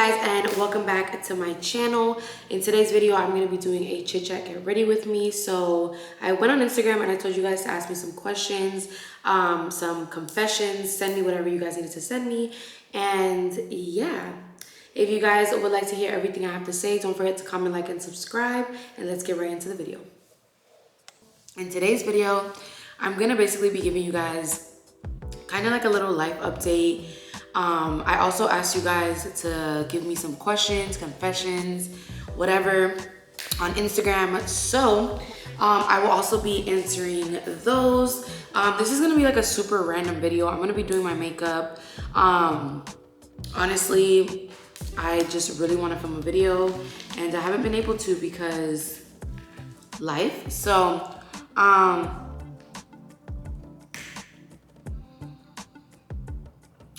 guys, and welcome back to my channel. In today's video, I'm going to be doing a chit chat get ready with me. So I went on Instagram and I told you guys to ask me some questions, some confessions, send me whatever you guys needed to send me. And yeah, if you guys would like to hear everything I have to say, don't forget to comment, like, and subscribe, and let's get right into the video. In today's video, I'm going to basically be giving you guys kind of like a little life update. I also asked you guys to give me some questions, confessions, whatever on Instagram. So I will also be answering those. This is gonna be like a super random video. I'm gonna be doing my makeup. Honestly, I just really want to film a video and I haven't been able to because life. So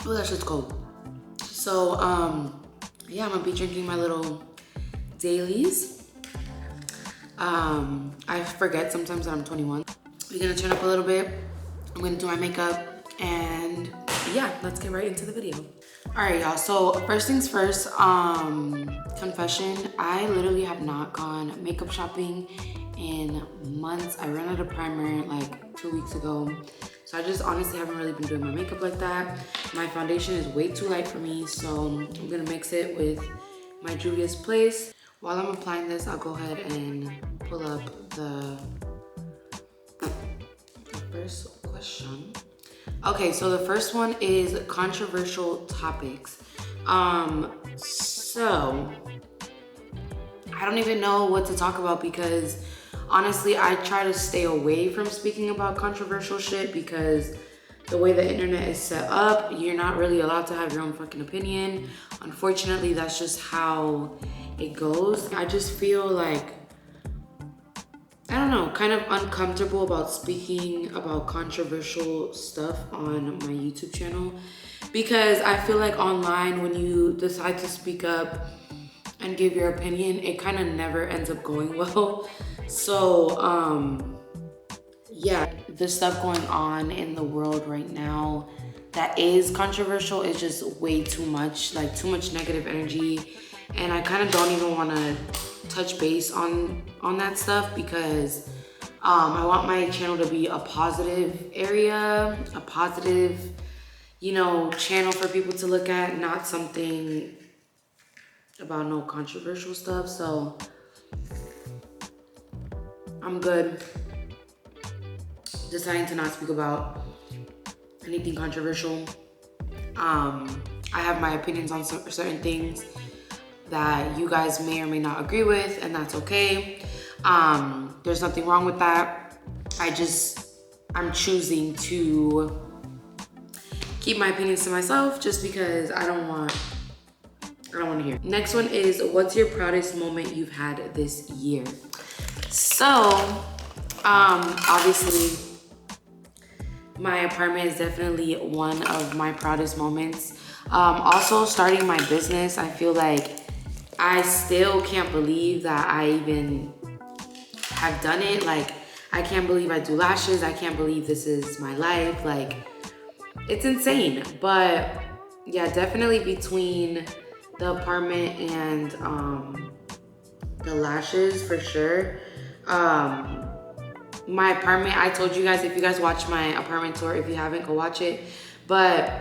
oh, that shit's cold. So, yeah, I'm gonna be drinking my little dailies. I forget sometimes that I'm 21. We're gonna turn up a little bit. I'm gonna do my makeup and yeah, let's get right into the video. All right, y'all, so first things first, confession. I literally have not gone makeup shopping in months. I ran out of primer like 2 weeks ago. So I just honestly haven't really been doing my makeup like that. My foundation is way too light for me, so I'm gonna mix it with my Juvia's Place. While I'm applying this, I'll go ahead and pull up the first question. Okay, so the first one is controversial topics. So I don't even know what to talk about because honestly, I try to stay away from speaking about controversial shit because the way the internet is set up, you're not really allowed to have your own fucking opinion. Unfortunately, that's just how it goes. I just feel like, I don't know, kind of uncomfortable about speaking about controversial stuff on my YouTube channel because I feel like online, when you decide to speak up and give your opinion, it kind of never ends up going well. So, yeah, the stuff going on in the world right now that is controversial is just way too much, like too much negative energy. And I kind of don't even want to touch base on that stuff because I want my channel to be a positive area, a positive, you know, channel for people to look at, not something about no controversial stuff. So I'm good deciding to not speak about anything controversial. I have my opinions on certain things that you guys may or may not agree with, and that's okay. There's nothing wrong with that. I'm choosing to keep my opinions to myself just because I don't want to hear. Next one is, what's your proudest moment you've had this year? So, obviously, my apartment is definitely one of my proudest moments. Also, starting my business, I feel like I still can't believe that I even have done it. Like, I can't believe I do lashes. I can't believe this is my life. Like, it's insane. But yeah, definitely between the apartment and the lashes for sure. My apartment, I told you guys, if you guys watch my apartment tour, if you haven't, go watch it. But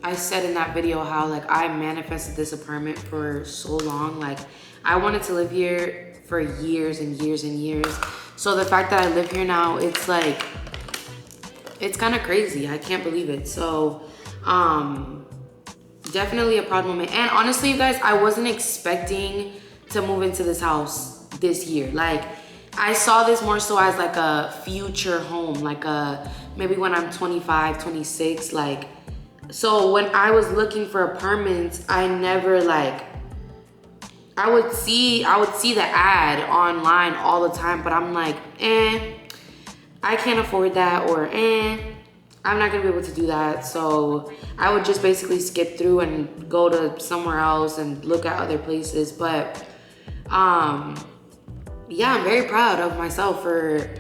I said in that video how like I manifested this apartment for so long. Like I wanted to live here for years and years and years. So the fact that I live here now, it's like, it's kind of crazy. I can't believe it. So definitely a proud moment. And honestly, you guys, I wasn't expecting to move into this house this year. Like I saw this more so as like a future home, like maybe when I'm 25, 26, like, so when I was looking for apartments, I never like, I would see the ad online all the time, but I'm like, I can't afford that, or I'm not gonna be able to do that. So I would just basically skip through and go to somewhere else and look at other places. But yeah, I'm very proud of myself for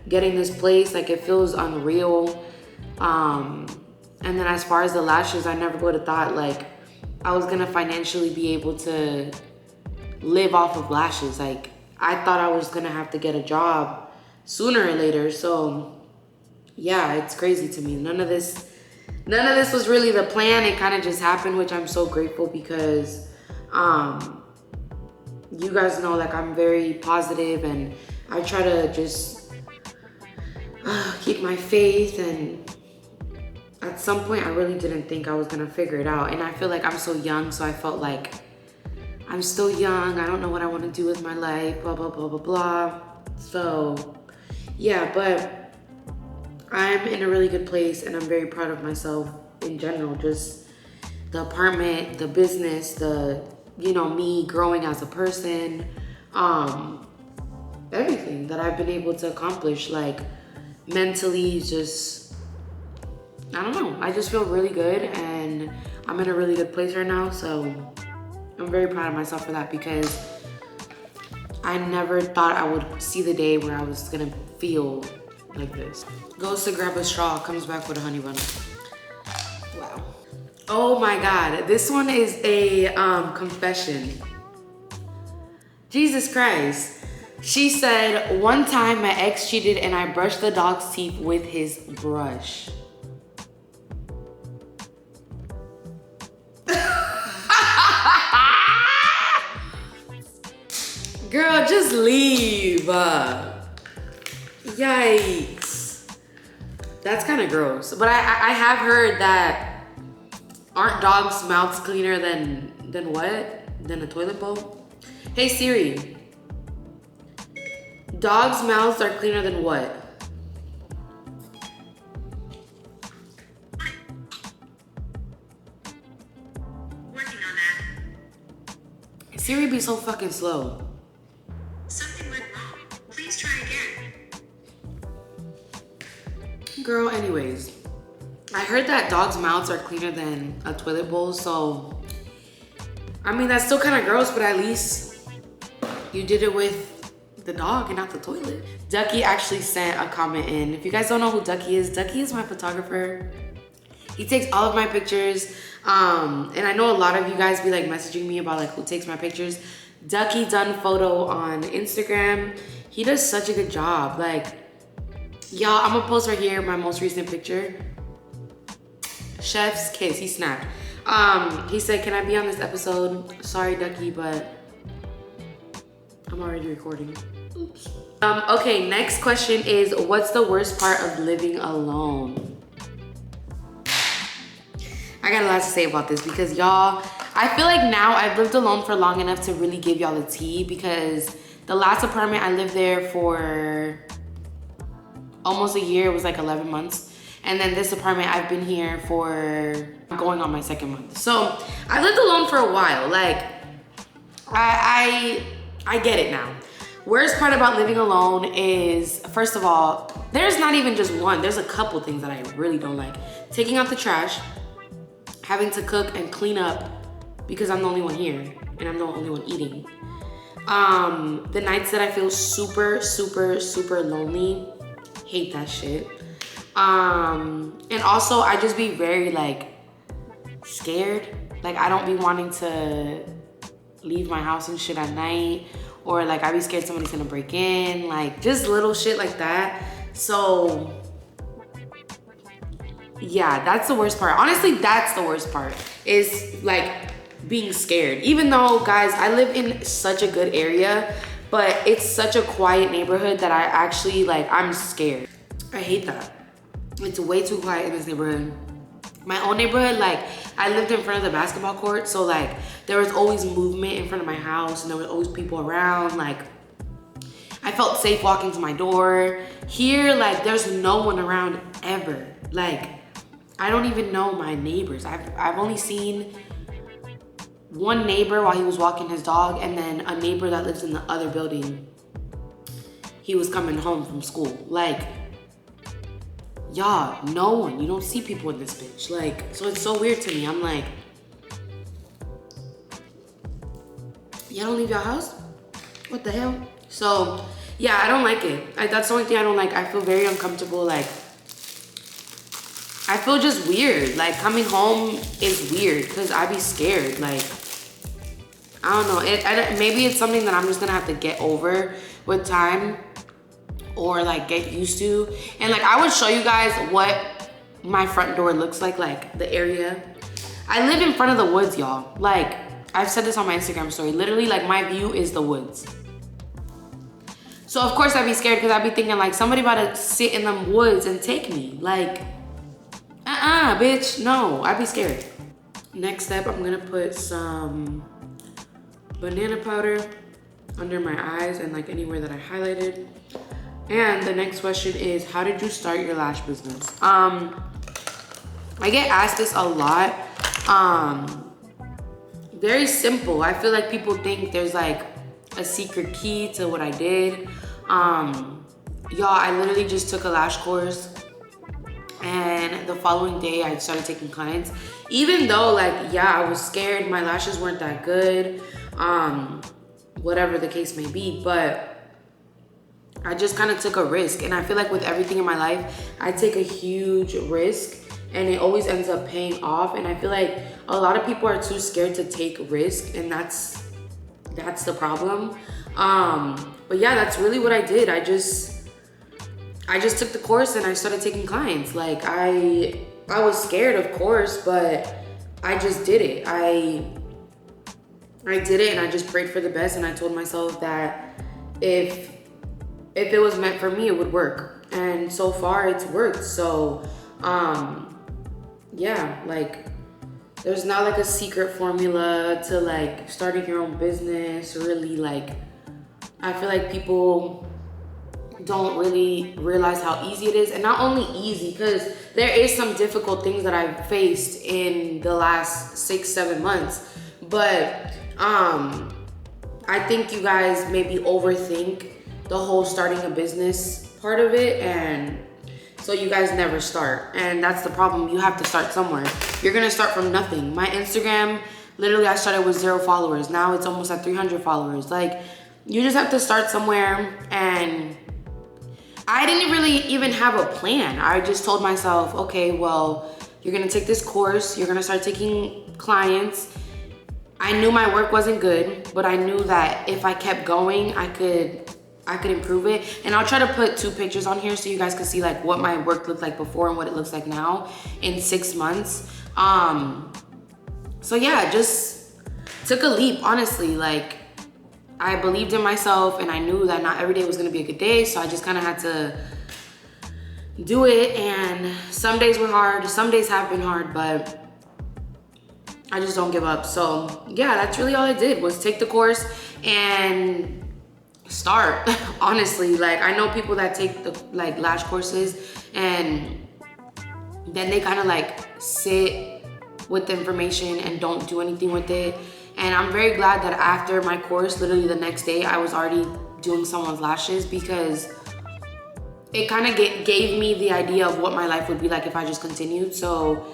getting this place. Like it feels unreal. And then as far as the lashes, I never would have thought like I was gonna financially be able to live off of lashes. Like, I thought I was gonna have to get a job sooner or later. So yeah, it's crazy to me. None of this was really the plan. It kind of just happened, which I'm so grateful because you guys know, like, I'm very positive and I try to just keep my faith. And at some point I really didn't think I was gonna figure it out. And I feel like I'm so young, so I felt like I'm still young. I don't know what I want to do with my life, blah, blah, blah, blah, blah. So yeah, but I'm in a really good place and I'm very proud of myself in general. Just the apartment, the business, the, you know, me growing as a person, everything that I've been able to accomplish, like mentally, just, I don't know. I just feel really good and I'm in a really good place right now. So I'm very proud of myself for that because I never thought I would see the day where I was gonna feel like this. Goes to grab a straw, comes back with a honey bun. Wow. Oh my God, this one is a confession. Jesus Christ. She said, one time my ex cheated and I brushed the dog's teeth with his brush. Girl, just leave. Yikes. That's kind of gross. But I have heard that aren't dogs' mouths cleaner than what? Than a toilet bowl? Hey Siri. Dogs' mouths are cleaner than what? Working on that. Siri be so fucking slow. Something went wrong. Please try again. Girl, anyways. I heard that dogs' mouths are cleaner than a toilet bowl, so I mean, that's still kind of gross, but at least you did it with the dog and not the toilet. Ducky actually sent a comment in. If you guys don't know who Ducky is my photographer. He takes all of my pictures. And I know a lot of you guys be like messaging me about like who takes my pictures. Ducky Done Photo on Instagram. He does such a good job. Like, y'all, I'm gonna post right here my most recent picture. Chef's kiss, he snapped. He said, can I be on this episode? Sorry, Ducky, but I'm already recording. Oops. Okay, next question is, what's the worst part of living alone? I got a lot to say about this because y'all, I feel like now I've lived alone for long enough to really give y'all the tea, because the last apartment I lived there for almost a year. It was like 11 months. And then this apartment, I've been here for going on my second month. So I lived alone for a while. Like, I get it now. Worst part about living alone is, first of all, there's not even just one. There's a couple things that I really don't like. Taking out the trash, having to cook and clean up because I'm the only one here and I'm the only one eating. The nights that I feel super, super, super lonely, hate that shit. And also I just be very like scared. Like, I don't be wanting to leave my house and shit at night, or like I be scared somebody's gonna break in, like just little shit like that. So yeah, that's the worst part. Honestly, that's the worst part, is like being scared. Even though, guys, I live in such a good area, but it's such a quiet neighborhood that I actually like, I'm scared. I hate that. It's way too quiet in this neighborhood. My own neighborhood, like, I lived in front of the basketball court, so like there was always movement in front of my house and there was always people around. Like, I felt safe walking to my door. Here, like, there's no one around ever. Like, I don't even know my neighbors. I've only seen one neighbor while he was walking his dog, and then a neighbor that lives in the other building. He was coming home from school. Like, y'all, no one. You don't see people in this bitch. Like, so it's so weird to me. I'm like, y'all don't leave your house? What the hell? So yeah, I don't like it. That's the only thing I don't like. I feel very uncomfortable. Like, I feel just weird. Like coming home is weird because I be scared. Like, I don't know. Maybe it's something that I'm just gonna have to get over with time or like get used to. And like I would show you guys what my front door looks like the area. I live in front of the woods, y'all. Like I've said this on my Instagram story. Literally, like my view is the woods. So of course I'd be scared because I'd be thinking like somebody about to sit in them woods and take me. Like, bitch, no, I'd be scared. Next step, I'm gonna put some banana powder under my eyes and like anywhere that I highlighted. And the next question is, how did you start your lash business? I get asked this a lot. Very simple. I feel like people think there's like a secret key to what I did. Y'all, I literally just took a lash course and the following day I started taking clients. Even though like, yeah, I was scared, my lashes weren't that good, whatever the case may be, but I just kind of took a risk. And I feel like with everything in my life, I take a huge risk and it always ends up paying off. And I feel like a lot of people are too scared to take risk, and that's the problem. But yeah, that's really what I did. I just took the course and I started taking clients. Like I was scared, of course, but I just did it. I did it and I just prayed for the best, and I told myself that if it was meant for me, it would work. And so far it's worked. So yeah, like there's not like a secret formula to like starting your own business. Really, like I feel like people don't really realize how easy it is. And not only easy, because there is some difficult things that I've faced in the last 6-7 months, but I think you guys maybe overthink the whole starting a business part of it, and so you guys never start. And that's the problem. You have to start somewhere. You're gonna start from nothing. My Instagram, literally I started with 0 followers. Now it's almost at 300 followers. Like, you just have to start somewhere. And I didn't really even have a plan. I just told myself, okay, well, you're gonna take this course, you're gonna start taking clients. I knew my work wasn't good, but I knew that if I kept going, I could improve it. And I'll try to put 2 pictures on here so you guys can see like what my work looked like before and what it looks like now in 6 months. So yeah, just took a leap, honestly. Like, I believed in myself and I knew that not every day was gonna be a good day. So I just kind of had to do it. And some days were hard, some days have been hard, but I just don't give up. So yeah, that's really all I did, was take the course and start. Honestly, like I know people that take the like lash courses and then they kind of like sit with the information and don't do anything with it. And I'm very glad that after my course, literally the next day, I was already doing someone's lashes, because it kind of gave me the idea of what my life would be like if I just continued. So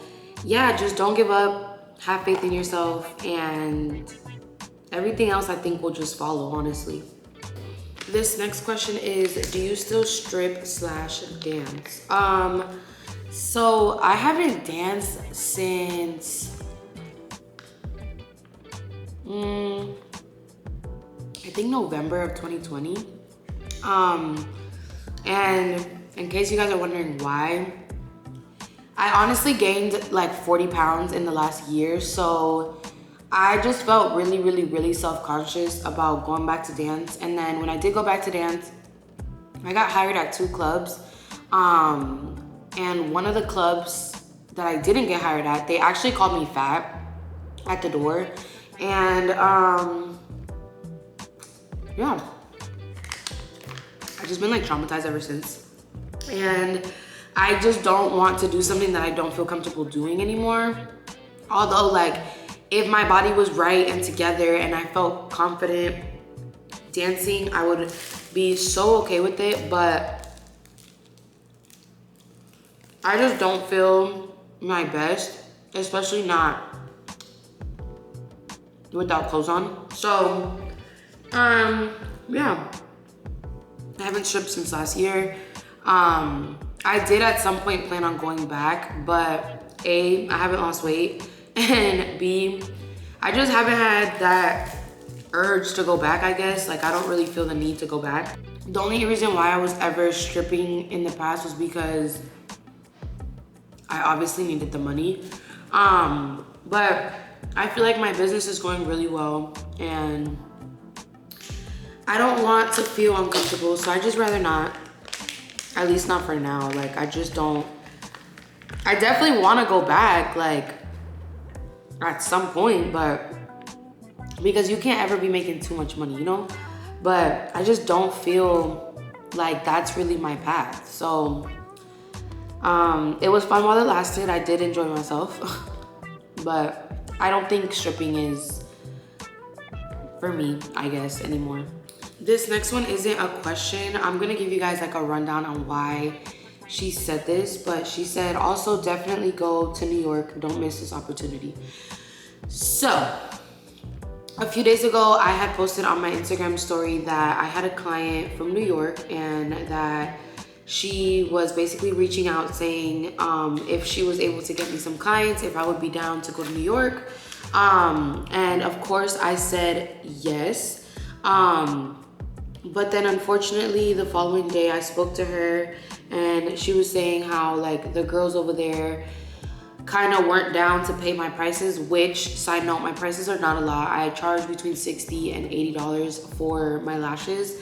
yeah, just don't give up, have faith in yourself, and everything else I think will just follow, honestly. This next question is, do you still strip/dance? So I haven't danced since, I think November of 2020. And in case you guys are wondering why, I honestly gained like 40 pounds in the last year. So I just felt really, really, really self-conscious about going back to dance. And then when I did go back to dance, I got hired at 2 clubs. And one of the clubs that I didn't get hired at, they actually called me fat at the door. And yeah, I've just been like traumatized ever since. And I just don't want to do something that I don't feel comfortable doing anymore. Although like, if my body was right and together and I felt confident dancing, I would be so okay with it. But I just don't feel my best, especially not without clothes on. So, yeah, I haven't stripped since last year. I I did at some point plan on going back, but A, I haven't lost weight, and B, I just haven't had that urge to go back, I guess. Like, I don't really feel the need to go back. The only reason why I was ever stripping in the past was because I obviously needed the money. But I feel like my business is going really well, and I don't want to feel uncomfortable, so I just rather not. At least not for now. Like, I just don't. I definitely want to go back, like, at some point, but because you can't ever be making too much money, you know? But I just don't feel like that's really my path. So, it was fun while it lasted. I did enjoy myself, but I don't think stripping is for me, I guess, anymore. This next one isn't a question. I'm gonna give you guys like a rundown on why she said this, but she said also definitely go to New York. Don't miss this opportunity. So, a few days ago, I had posted on my Instagram story that I had a client from New York and that she was basically reaching out saying if she was able to get me some clients, if I would be down to go to New York. And of course I said yes. But then unfortunately the following day I spoke to her and she was saying how like the girls over there kind of weren't down to pay my prices, which, side note, my prices are not a lot. I charge between $60 and $80 for my lashes.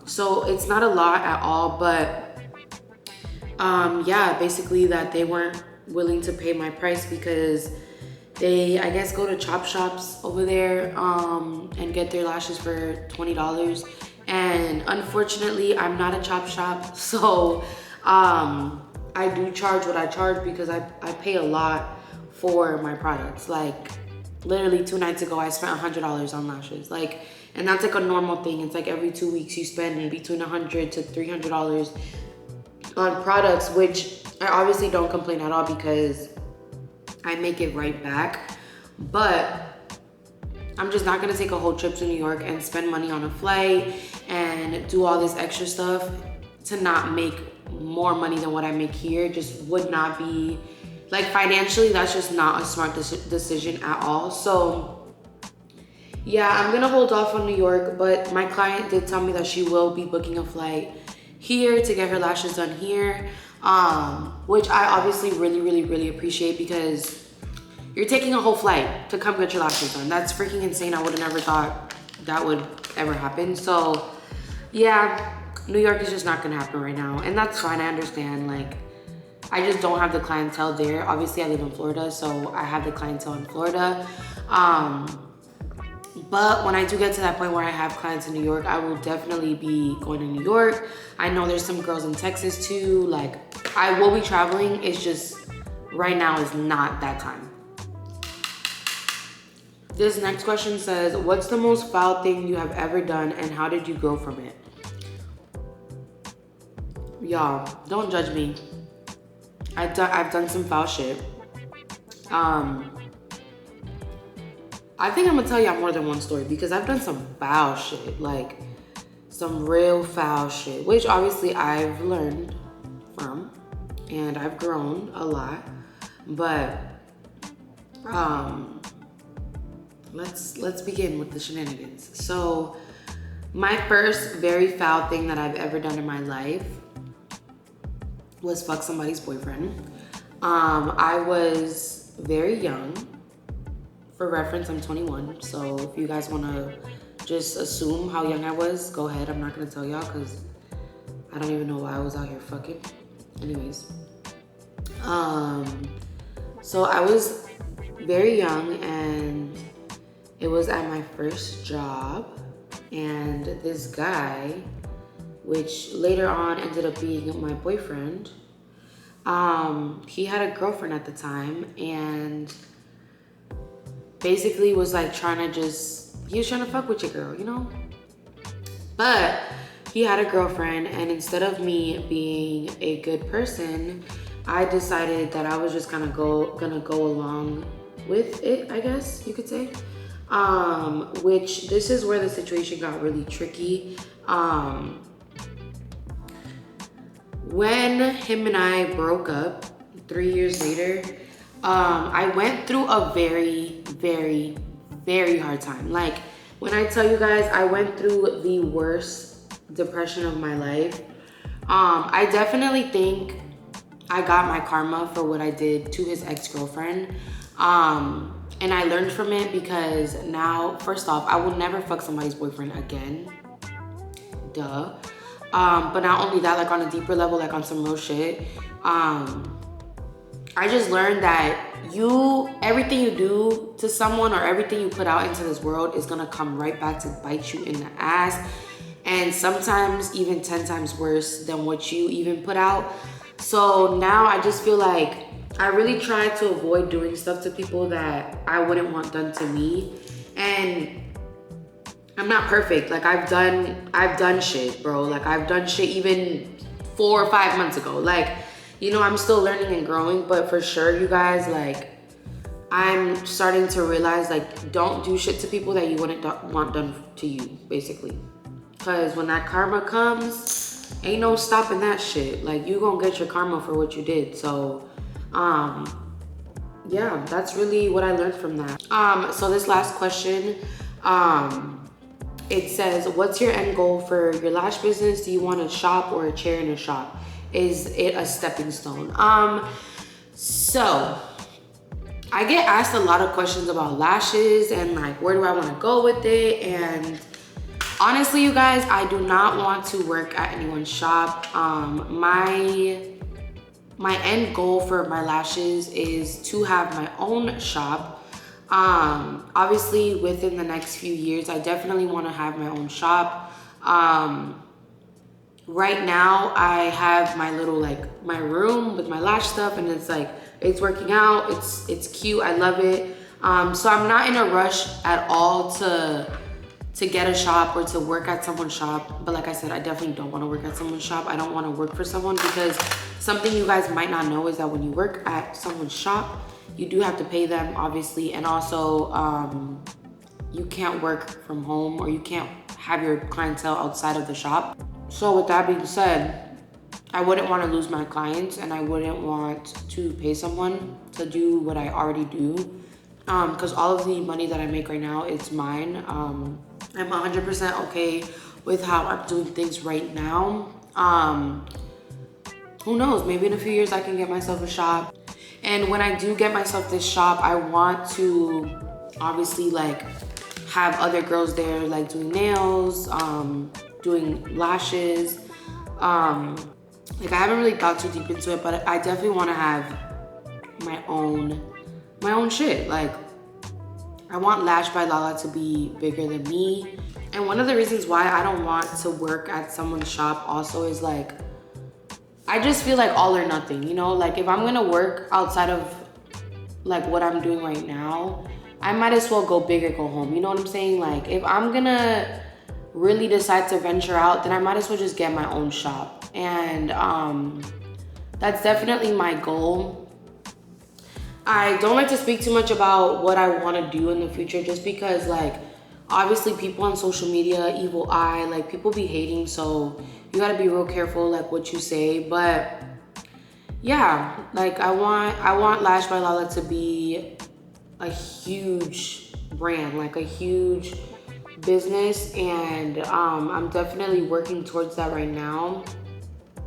So it's not a lot at all, but yeah, basically that they weren't willing to pay my price because they, I guess, go to chop shops over there and get their lashes for $20. And unfortunately, I'm not a chop shop, so I do charge what I charge because I pay a lot for my products. Like, literally 2 nights ago, I spent $100 on lashes. Like, and that's like a normal thing. It's like every 2 weeks you spend between $100 to $300 on products, which I obviously don't complain at all because I make it right back. But I'm just not gonna take a whole trip to New York and spend money on a flight and do all this extra stuff to not make more money than what I make here. Just would not be, like, financially, that's just not a smart decision at all. So yeah, I'm gonna hold off on New York, but my client did tell me that she will be booking a flight here to get her lashes done here, which I obviously really appreciate because you're taking a whole flight to come get your lashes done. That's freaking insane. I would have never thought that would ever happen. So yeah, New York is just not gonna happen right now, and that's fine. I understand. Like, I just don't have the clientele there. Obviously, I live in Florida, so I have the clientele in Florida. But when I do get to that point where I have clients in New York, I will definitely be going to New York. I know there's some girls in Texas too. Like, I will be traveling. It's just right now is not that time. This next question says, what's the most foul thing you have ever done and how did you grow from it? Y'all, don't judge me. I've done some foul shit. I think I'm gonna tell y'all more than one story because I've done some foul shit, like some real foul shit, which obviously I've learned from and I've grown a lot. But let's begin with the shenanigans. So my first very foul thing that I've ever done in my life was fuck somebody's boyfriend. I was very young. For reference, I'm 21, so if you guys want to just assume how young I was, go ahead. I'm not going to tell y'all because I don't even know why I was out here fucking. Anyways. So I was very young and it was at my first job, and this guy, which later on ended up being my boyfriend, he had a girlfriend at the time and basically was like he was trying to fuck with your girl, you know? But he had a girlfriend, and instead of me being a good person, I decided that I was just gonna go along with it, I guess you could say. Which this is where the situation got really tricky. when him and I broke up 3 years later, I went through a very, very, very hard time. Like, when I tell you guys, I went through the worst depression of my life. I definitely think I got my karma for what I did to his ex-girlfriend. And I learned from it because now, first off, I will never fuck somebody's boyfriend again. Duh. But not only that, like on a deeper level, like on some real shit, I just learned that everything you do to someone or everything you put out into this world is gonna come right back to bite you in the ass. And sometimes even 10 times worse than what you even put out. So now I just feel like I really try to avoid doing stuff to people that I wouldn't want done to me. And I'm not perfect. Like I've done shit, bro. Like I've done shit even 4 or 5 months ago. Like, you know, I'm still learning and growing, but for sure, you guys, like, I'm starting to realize, like, don't do shit to people that you wouldn't want done to you, basically. Because when that karma comes, ain't no stopping that shit. Like, you gonna get your karma for what you did. So, yeah, that's really what I learned from that. So this last question, it says, what's your end goal for your lash business? Do you want a shop or a chair in a shop? Is it a stepping stone? So I get asked a lot of questions about lashes and like, where do I want to go with it? And honestly, you guys, I do not want to work at anyone's shop. My end goal for my lashes is to have my own shop. Obviously within the next few years, I definitely want to have my own shop. Right now I have my little, like, my room with my lash stuff, and it's like, it's working out, it's cute, I love it. So I'm not in a rush at all to get a shop or to work at someone's shop. But like I said, I definitely don't want to work at someone's shop. I don't want to work for someone, because something you guys might not know is that when you work at someone's shop, you do have to pay them, obviously, and also you can't work from home, or you can't have your clientele outside of the shop. So with that being said, I wouldn't want to lose my clients, and I wouldn't want to pay someone to do what I already do, because all of the money that I make right now is mine. I'm 100% okay with how I'm doing things right now. Who knows, maybe in a few years I can get myself a shop. And when I do get myself this shop, I want to obviously like have other girls there, like doing nails, doing lashes. Like I haven't really thought too deep into it, but I definitely want to have my own shit. Like I want Lash by Lala to be bigger than me. And one of the reasons why I don't want to work at someone's shop also is like, I just feel like all or nothing, you know? Like if I'm gonna work outside of like what I'm doing right now, I might as well go big or go home. You know what I'm saying? Like if I'm gonna really decide to venture out, then I might as well just get my own shop. And that's definitely my goal. I don't like to speak too much about what I want to do in the future, just because like obviously people on social media, evil eye, like people be hating, so you gotta be real careful like what you say. But yeah, like I want Lash by Lala to be a huge brand, like a huge business, and I'm definitely working towards that right now.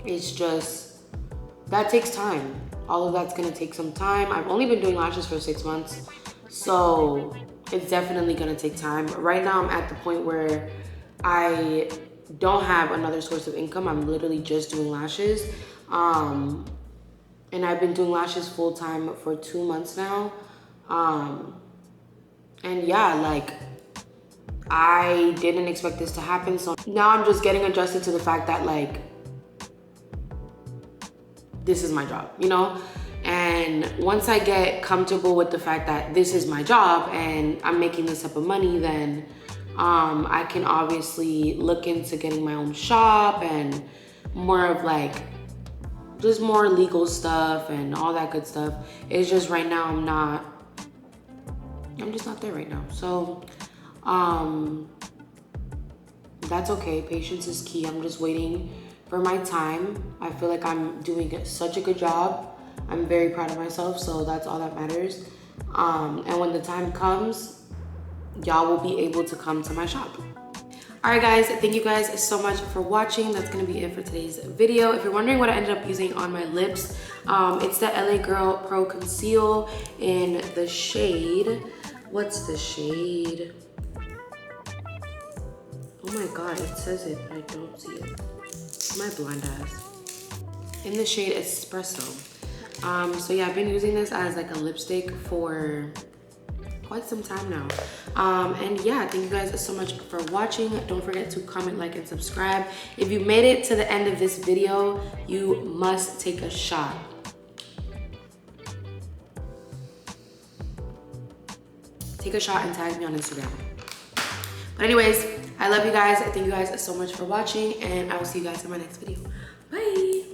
It's just that takes time. All of that's gonna take some time. I've only been doing lashes for 6 months, so it's definitely gonna take time. Right now I'm at the point where I don't have another source of income. I'm literally just doing lashes. And I've been doing lashes full time for 2 months now. And yeah, like I didn't expect this to happen. So now I'm just getting adjusted to the fact that like, this is my job, you know? And once I get comfortable with the fact that this is my job and I'm making this type of money, then I can obviously look into getting my own shop and more of like, just more legal stuff and all that good stuff. It's just right now I'm just not there right now. So that's okay, patience is key. I'm just waiting for my time. I feel like I'm doing such a good job. I'm very proud of myself, so that's all that matters. And when the time comes, y'all will be able to come to my shop. All right, guys, thank you guys so much for watching. That's gonna be it for today's video. If you're wondering what I ended up using on my lips, it's the LA Girl Pro Conceal in the shade, what's the shade? Oh my God, it says it, but I don't see it. My blind ass. In the shade Espresso. So yeah, I've been using this as like a lipstick for quite some time now. And yeah, thank you guys so much for watching. Don't forget to comment, like, and subscribe. If you made it to the end of this video, you must take a shot. Take a shot and tag me on Instagram. But anyways, I love you guys. Thank you guys so much for watching, and I will see you guys in my next video. Bye.